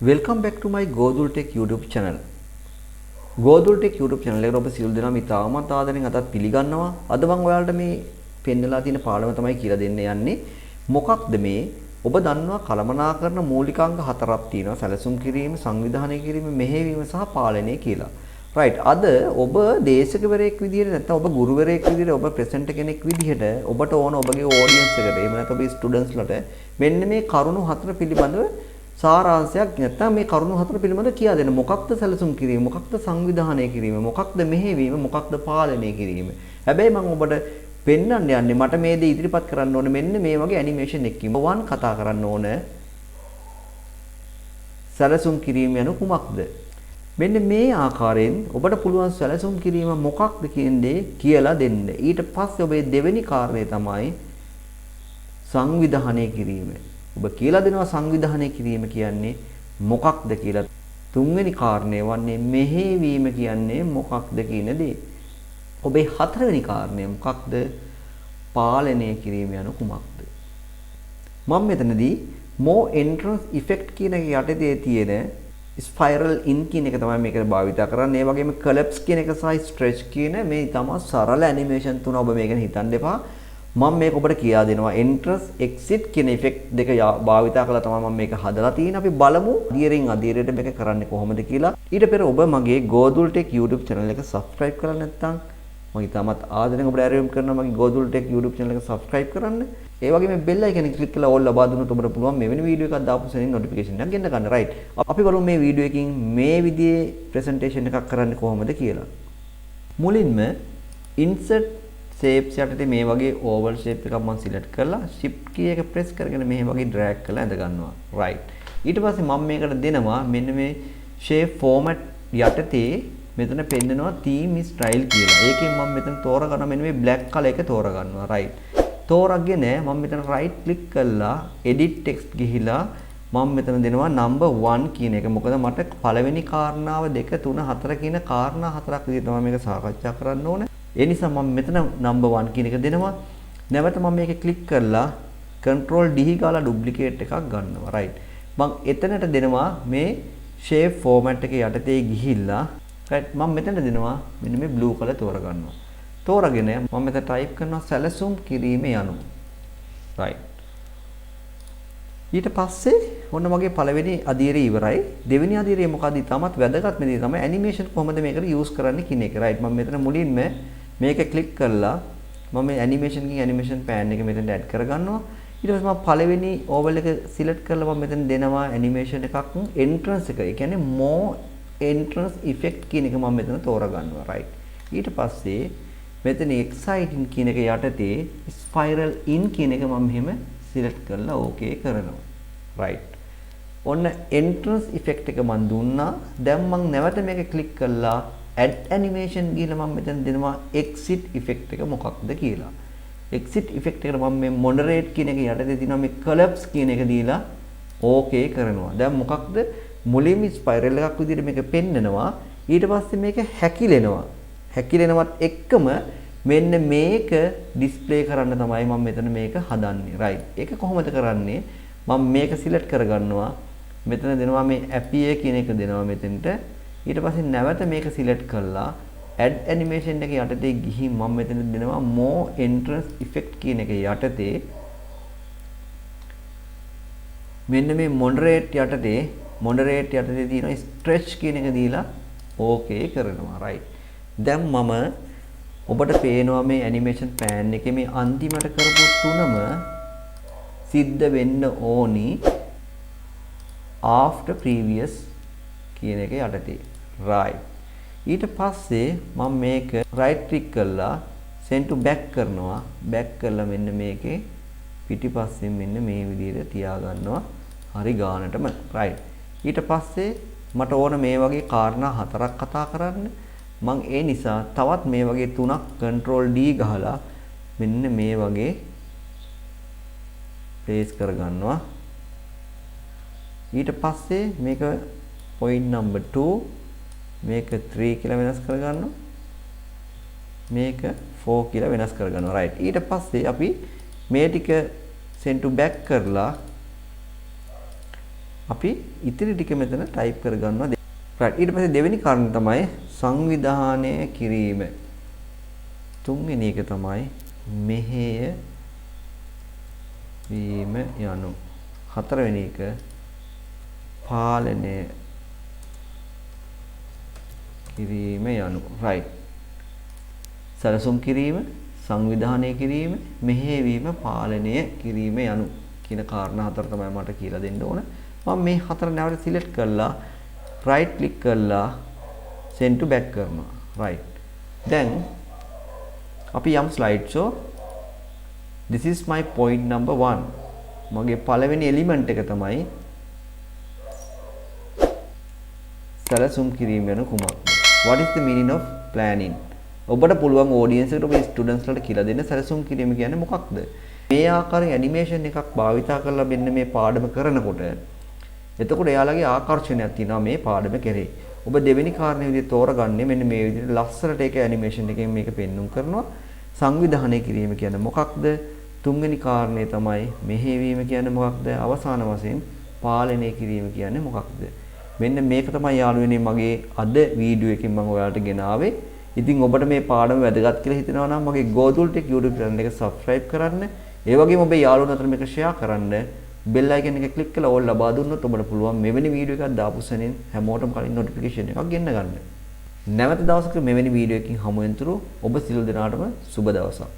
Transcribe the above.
Welcome back to my Godul Tech YouTube channel. Godul Tech YouTube channel එකට ඔබ සියලු දෙනාම ඉතාමත් ආදරෙන් අදත් පිළිගන්නවා. අද මම ඔයාලට මේ පෙන්නලා තියෙන පාඩම තමයි කියලා දෙන්න යන්නේ. මොකක්ද මේ? ඔබ දන්නවා කළමනාකරන මූලිකාංග හතරක් තියෙනවා. සැලසුම් කිරීම, සංවිධානය කිරීම, මෙහෙයවීම සහ පාලනය කියලා. right. අද ඔබ දේශකවරයෙක් විදිහට නැත්නම් ඔබ ගුරුවරයෙක් විදිහට ඔබ ප්‍රසන්ටර් කෙනෙක් විදිහට ඔබට ඕන ඔබගේ ඔඩියන්ස් එකට එහෙම නැත්නම් ඔබේ ස්ටුඩන්ට්ස් ලට මෙන්න මේ කරුණු හතර පිළිබඳව සාරාංශයක් නැත්නම් මේ කරුණු හතර පිළිබඳව කියා දෙන්න. මොකක්ද සැලසුම් කිරීම, මොකක්ද සංවිධානය කිරීම, මොකක්ද මෙහෙයවීම, මොකක්ද පාලනය කිරීම. හැබැයි මම ඔබට පෙන්වන්න යන්නේ මට මේ දේ ඉදිරිපත් කරන්න ඕනේ මෙන්න මේ වගේ ඇනිමේෂන් එකකින්. වන් කතා කරන්න ඕන සැලසුම් කිරීම යනු කුමක්ද? මෙන්න මේ ආකාරයෙන් ඔබට පුළුවන් සැලසුම් කිරීම මොකක්ද කියන දේ කියලා දෙන්න. ඊට පස්සේ ඔබේ දෙවෙනි කාරණය තමයි සංවිධානය කිරීම. ඔබ කියලා දෙනවා සංවිධානය කිරීම කියන්නේ මොකක්ද කියලා. තුන්වෙනි කාරණය වන්නේ මෙහෙයවීම කියන්නේ මොකක්ද කියන දේ. ඔබේ හතරවෙනි කාරණය මොකක්ද? පාලනය කිරීම යනු කුමක්ද? මම මෙතනදී more entrance effect කියන එක යටතේ තියෙන spiral in කියන එක තමයි මේකට භාවිත කරන්නේ. ඒ වගේම collapse කියන එක සහ stretch කියන මේ තමයි සරල ඇනිමේෂන් තුන ඔබ මේකෙන් හිතන්න එපා. මම මේක ඔබට කියා දෙනවා entrance exit කියන effect දෙක භාවිත කරලා තමයි මම මේක හදලා තියෙන්නේ. අපි බලමු අදියරින් අදියරයට මේක කරන්නේ කොහොමද කියලා. ඊට පෙර ඔබ මගේ Godul Tech YouTube channel එක subscribe කරලා නැත්නම් මම ඉතාමත් ආදරෙන් ඔබට ආරම්භ කරනවා මගේ Godul Tech YouTube channel එක subscribe කරන්න. ඒ වගේම bell icon එක click කරලා all ලබා දුන්නොත් ඔබට පුළුවන් මෙවැනි වීඩියෝ එකක් දාපු සෙනින් notification එකක් ගෙන්න ගන්න. right. අපි බලමු මේ වීඩියෝ එකකින් මේ විදිහේ presentation එකක් කරන්නේ කොහොමද කියලා. මුලින්ම insert shapes යටතේ මේ වගේ oval shape එකක් මම select කරලා shift key එක press කරගෙන මේ වගේ drag කරලා ඇඳ ගන්නවා. right. ඊට පස්සේ මම මේකට දෙනවා මෙන්න මේ shape format යටතේ මෙතන පෙන්නනවා theme style කියලා. ඒකෙන් මම මෙතන තෝරගන්න මෙන්න මේ black color එක තෝරගන්නවා. right. තෝරගෙන මම මෙතන right click කරලා edit text ගිහිලා මම මෙතන දෙනවා number 1 කියන එක. මොකද මට පළවෙනි කාරණාව 2 3 4 කියන කාරණා හතරක් විදිහට තමයි මේක සාකච්ඡා කරන්න ඕනේ. ඒ නිසා මම මෙතන number 1 කියන එක දෙනවා. නැවත මම මේක click කරලා control D ගාලා duplicate එකක් ගන්නවා. right. මම එතනට දෙනවා මේ shape format එක යටතේ ගිහිල්ලා right මම මෙතන දෙනවා මෙන්න මේ blue color තෝරගන්නවා. තෝරගෙන මම මෙතන type කරනවා සැලසුම් කිරීම යනු. right. ඊට පස්සේ ඔන්න මගේ පළවෙනි අදියරේ ඉවරයි. දෙවෙනි අදියරේ මොකද්ද? ඊටමත් වැදගත්ම දේ තමයි ඇනිමේෂන් කොහොමද මේකට යූස් කරන්නේ කියන එක. right. මම මෙතන මුලින්ම මේක ක්ලික් කරලා මම මේ ඇනිමේෂන් කින් ඇනිමේෂන් පෑන් එක මෙතනට ඇඩ් කරගන්නවා. ඊට පස්සේ මම පළවෙනි ඕවල් එක සිලෙක්ට් කරලා මම මෙතන දෙනවා ඇනිමේෂන් එකක් එන්ට්‍රන්ස් එක. ඒ කියන්නේ more entrance effect කියන එක මම මෙතන තෝරගන්නවා. right. ඊට පස්සේ මෙතන exciting කියන එක යටතේ spiral in කියන එක මම මෙහෙම select කරලා okay කරනවා. right. ඔන්න entrance effect එක මම දුන්නා. දැන් මම නැවත මේක click කරලා add animation ගිහලා මම මෙතන දෙනවා exit effect එක මොකක්ද කියලා. exit effect එකට මම මේ moderate කියන එක යටතේ තියෙනවා මේ collapse කියන එක දීලා okay කරනවා. දැන් මොකක්ද? මුලින්ම ස්පයිරල් එකක් විදිහට මේක පෙන්නනවා. ඊට පස්සේ මේක හැකිලෙනවා. හැකිලෙනවත් එක්කම මෙන්න මේක ඩිස්ප්ලේ කරන්න තමයි මම මෙතන මේක හදන්නේ. right. ඒක කොහොමද කරන්නේ? මම මේක සිලෙක්ට් කරගන්නවා. මෙතන දෙනවා මේ appear කියන එක දෙනවා මෙතෙන්ට. ඊට පස්සේ නැවත මේක සිලෙක්ට් කරලා add animation එක යටතේ ගිහින් මම මෙතන දෙනවා more entrance effect කියන එක යටතේ මෙන්න මේ moderate යටතේ තියෙන stretch කියන එක දීලා okay කරනවා. right. දැන් මම ඔබට පේනවා මේ ඇනිමේෂන් පෑන් එකේ මේ අන්තිමට කරපු තුනම සිද්ධ වෙන්න ඕනි after previous කියන එක යටතේ. right. ඊට පස්සේ මම මේක right click කරලා send to back කරනවා. back කරලා මෙන්න මේකේ පිටිපස්සෙන් මෙන්න මේ විදිහට තියා ගන්නවා. හරි ගානටම. right. ඊට පස්සේ මට ඕන මේ වගේ කාරණා හතරක් කතා කරන්න. මම ඒ නිසා තවත් මේ වගේ තුනක් control D ගහලා මෙන්න මේ වගේ place කරගන්නවා. ඊට පස්සේ මේක point number 2 මේක 3 කියලා වෙනස් කරගන්නවා. මේක 4 කියලා වෙනස් කරගන්නවා. right. ඊට පස්සේ අපි මේ ටික send to back කරලා අපි ඉතිරි ටික මෙතන ටයිප් කරගන්නවා. right ඊට පස්සේ දෙවෙනි කාරණය තමයි සංවිධානය කිරීම. තුන්වෙනි එක තමයි මෙහෙය වීම යනු. හතරවෙනි එක පාලනය කිරීම යනු. right සැලසුම් කිරීම, සංවිධානය කිරීම, මෙහෙයවීම, පාලනය කිරීම යනු කියන කාරණා හතර තමයි මට කියලා දෙන්න ඕන. මම මේ හතර නැවත සිලෙක්ට් කරලා right click කරලා send to back කරනවා. right දැන් අපි යම් slide show this is my point number 1 මගේ පළවෙනි එලිමන්ට් එක තමයි සැලසුම් කිරීම වෙන කුමක්ද? what is the meaning of planning? ඔබට පුළුවන් audience එකට ඔබේ students වලට කියලා දෙන්න සැලසුම් කිරීම කියන්නේ මොකක්ද? මේ ආකාරයෙන් animation එකක් භාවිතා කරලා මෙන්න මේ පාඩම කරනකොට එතකොට එයාලගේ ආකර්ෂණයක් තියෙනවා මේ පාඩම කෙරේ. ඔබ දෙවෙනි කාරණේ විදිහට තෝරගන්නේ මෙන්න මේ විදිහට ලස්සනට ඒක animation එකෙන් මේක පෙන්눔 කරනවා. සංවිධානය කිරීම කියන්නේ මොකක්ද? තුන්වෙනි කාරණේ තමයි මෙහෙයවීම කියන්නේ මොකක්ද? අවසාන වශයෙන් පාලනය කිරීම කියන්නේ මොකක්ද? මෙන්න මේක තමයි යාළුවනේ මගේ අද වීඩියෝ එකකින් මම ඔයාලට ගෙනාවේ. ඉතින් ඔබට මේ පාඩම වැදගත් කියලා හිතෙනවා නම් මගේ Godul Tech YouTube channel එක subscribe කරන්න. ඒ වගේම ඔබේ යාළුවෝ අතර මේක share කරන්න. bell icon එක click කරලා ඕල් ලබා දුන්නොත් ඔබට පුළුවන් මෙවැනි වීඩියෝ එකක් දාපු සැනින් හැමෝටම කලින් notification එකක් ගෙන්න ගන්න. නැවත දවසක මෙවැනි වීඩියෝ එකකින් හමු වෙනතුරු ඔබ සියලු දෙනාටම සුබ දවසක්.